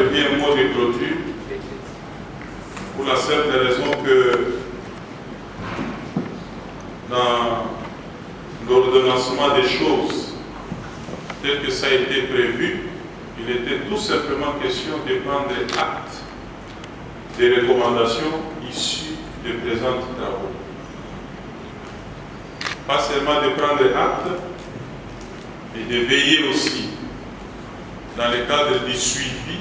prévu un mot de clôture pour la simple raison que dans l'ordonnancement des choses tel que ça a été prévu, il était tout simplement question de prendre acte des recommandations issues des présents travaux. Pas seulement de prendre acte, et de veiller aussi dans le cadre du suivi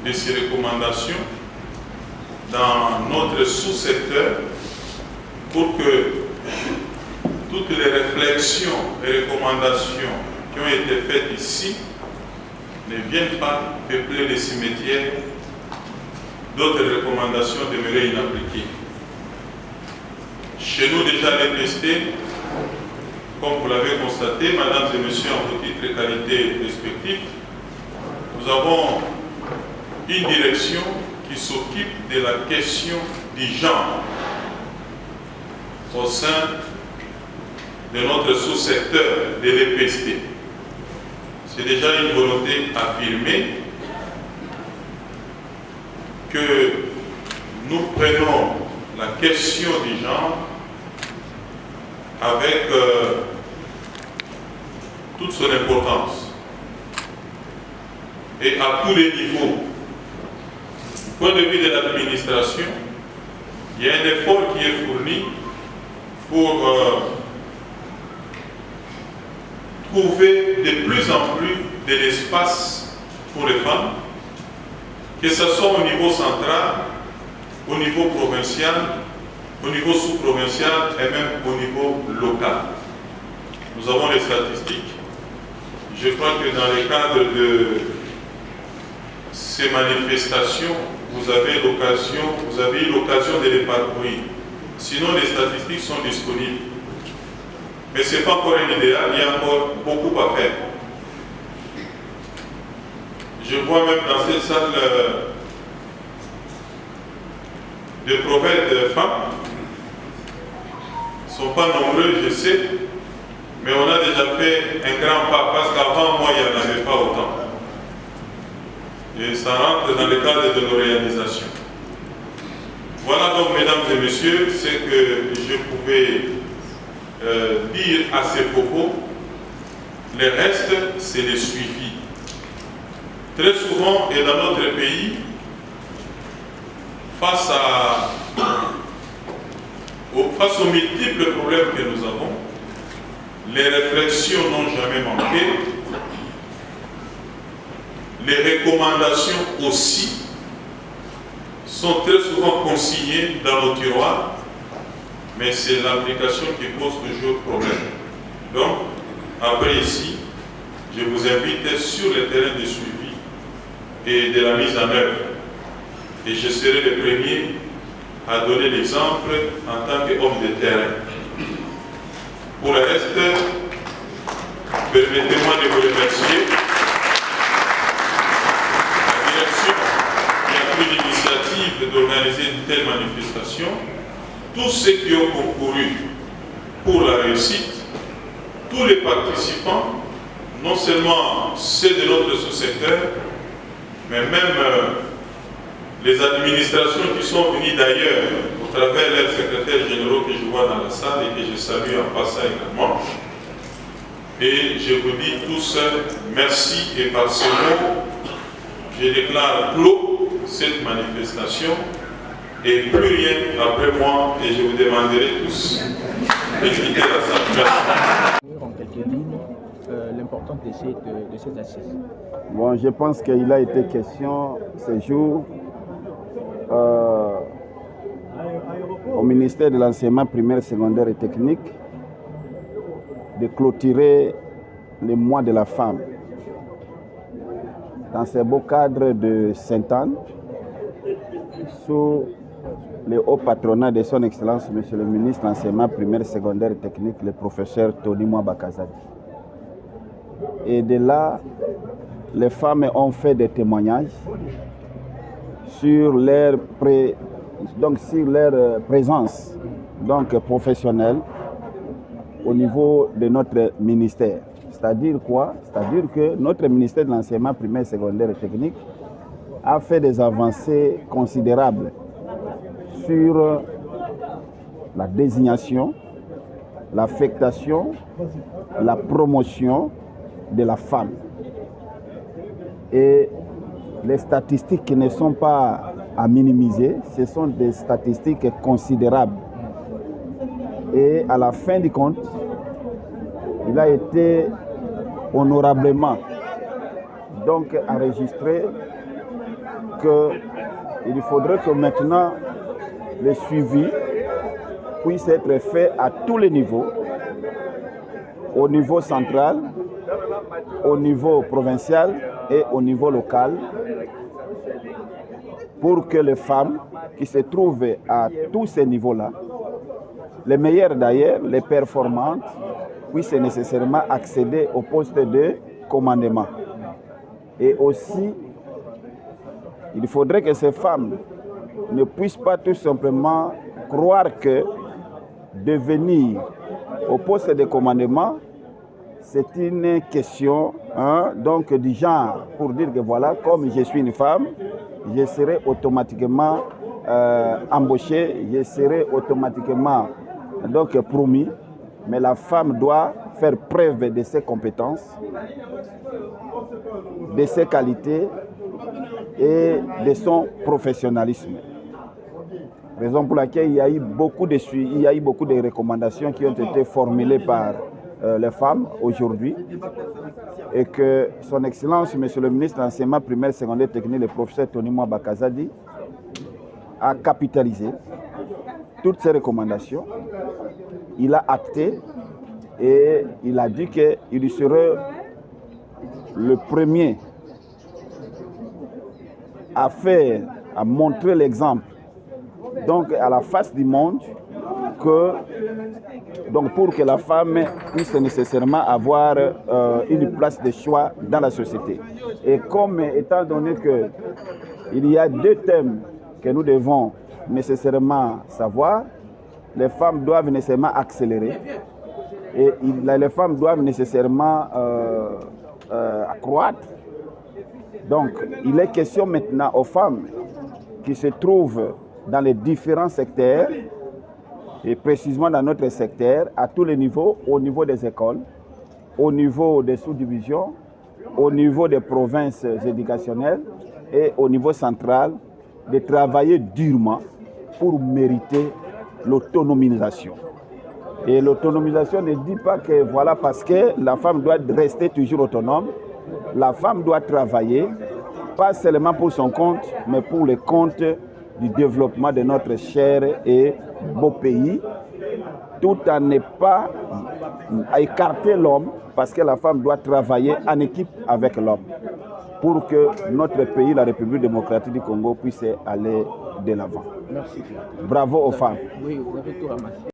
de ces recommandations dans notre sous-secteur pour que toutes les réflexions et recommandations qui ont été faites ici ne viennent pas peupler les cimetières, d'autres recommandations demeuraient inappliquées. Chez nous déjà les PST, comme vous l'avez constaté, mesdames et messieurs, en vos titres et qualités respectifs, nous avons une direction qui s'occupe de la question du genre au sein de notre sous-secteur de l'EPST. C'est déjà une volonté affirmée que nous prenons la question du genre avec toute son importance et à tous les niveaux. Du point de vue de l'administration, il y a un effort qui est fourni pour trouver de plus en plus de l'espace pour les femmes, que ce soit au niveau central, au niveau provincial, au niveau sous-provincial et même au niveau local. Nous avons les statistiques. Je crois que dans le cadre de ces manifestations, vous avez eu l'occasion de les parcourir. Sinon, les statistiques sont disponibles. Mais ce n'est pas encore un idéal, il y a encore beaucoup à faire. Je vois même dans cette salle des prophètes de femmes. Ils ne sont pas nombreux, je sais, mais on a déjà fait un grand pas, parce qu'avant moi, il n'y en avait pas autant. Et ça rentre dans le cadre de nos réalisations. Voilà donc, mesdames et messieurs, ce que je pouvais dire à ces propos. Le reste, c'est le suivi. Très souvent, et dans notre pays, face aux multiples problèmes que nous avons, les réflexions n'ont jamais manqué, les recommandations aussi sont très souvent consignées dans nos tiroirs, mais c'est l'application qui pose toujours problème. Donc, après ici, je vous invite sur le terrain de suivi et de la mise en œuvre. Et je serai le premier à donner l'exemple en tant qu'homme de terrain. Pour le reste, permettez-moi de vous remercier. La direction qui a pris l'initiative d'organiser une telle manifestation, tous ceux qui ont concouru pour la réussite, tous les participants, non seulement ceux de notre sous-secteur, mais même les administrations qui sont venues d'ailleurs au travers leurs secrétaires généraux que je vois dans la salle et que je salue en passant également. Et je vous dis tous merci, et par ce mot, je déclare clos cette manifestation et plus rien après moi, et je vous demanderai tous de quitter la salle. Merci. En quelques lignes, l'importance de ces assises. Bon, je pense qu'il a été question ce jour au ministère de l'enseignement primaire, secondaire et technique de clôturer le mois de la femme dans ce beau cadre de Sainte-Anne sous le haut patronat de son Excellence, Monsieur le ministre de l'enseignement primaire, secondaire et technique, le professeur Tony Mwabakazadi. Et de là, les femmes ont fait des témoignages sur leur, présence professionnelle au niveau de notre ministère. C'est-à-dire quoi? C'est-à-dire que notre ministère de l'enseignement primaire, secondaire et technique a fait des avancées considérables sur la désignation, l'affectation, la promotion de la femme. Et les statistiques qui ne sont pas à minimiser, ce sont des statistiques considérables. Et à la fin du compte, il a été honorablement donc enregistré qu'il faudrait que maintenant le suivi puisse être fait à tous les niveaux, au niveau central, au niveau provincial et au niveau local, pour que les femmes qui se trouvent à tous ces niveaux-là, les meilleures d'ailleurs, les performantes, puissent nécessairement accéder au poste de commandement. Et aussi, il faudrait que ces femmes ne puissent pas tout simplement croire que devenir au poste de commandement, c'est une question donc du genre, pour dire que voilà, comme je suis une femme, je serai automatiquement embauché, je serai automatiquement donc promis, mais la femme doit faire preuve de ses compétences, de ses qualités et de son professionnalisme. Raison pour laquelle il y a eu beaucoup de recommandations qui ont été formulées par les femmes aujourd'hui et que son Excellence, Monsieur le ministre de l'Enseignement primaire, secondaire, technique, le professeur Tonimwa Bakazadi, a capitalisé toutes ces recommandations. Il a acté et il a dit qu'il serait le premier à montrer l'exemple donc à la face du monde pour que la femme puisse nécessairement avoir une place de choix dans la société. Et comme étant donné qu'il y a deux thèmes que nous devons nécessairement savoir, les femmes doivent nécessairement accélérer et les femmes doivent nécessairement accroître. Donc, il est question maintenant aux femmes qui se trouvent dans les différents secteurs, et précisément dans notre secteur, à tous les niveaux, au niveau des écoles, au niveau des sous-divisions, au niveau des provinces éducationnelles et au niveau central, de travailler durement pour mériter l'autonomisation. Et l'autonomisation ne dit pas que voilà, parce que la femme doit rester toujours autonome, la femme doit travailler, pas seulement pour son compte, mais pour le compte du développement de notre cher et beau pays, tout en ne pas écarter l'homme, parce que la femme doit travailler en équipe avec l'homme, pour que notre pays, la République démocratique du Congo, puisse aller de l'avant. Merci. Bravo aux femmes. Oui, vous avez tout ramassé.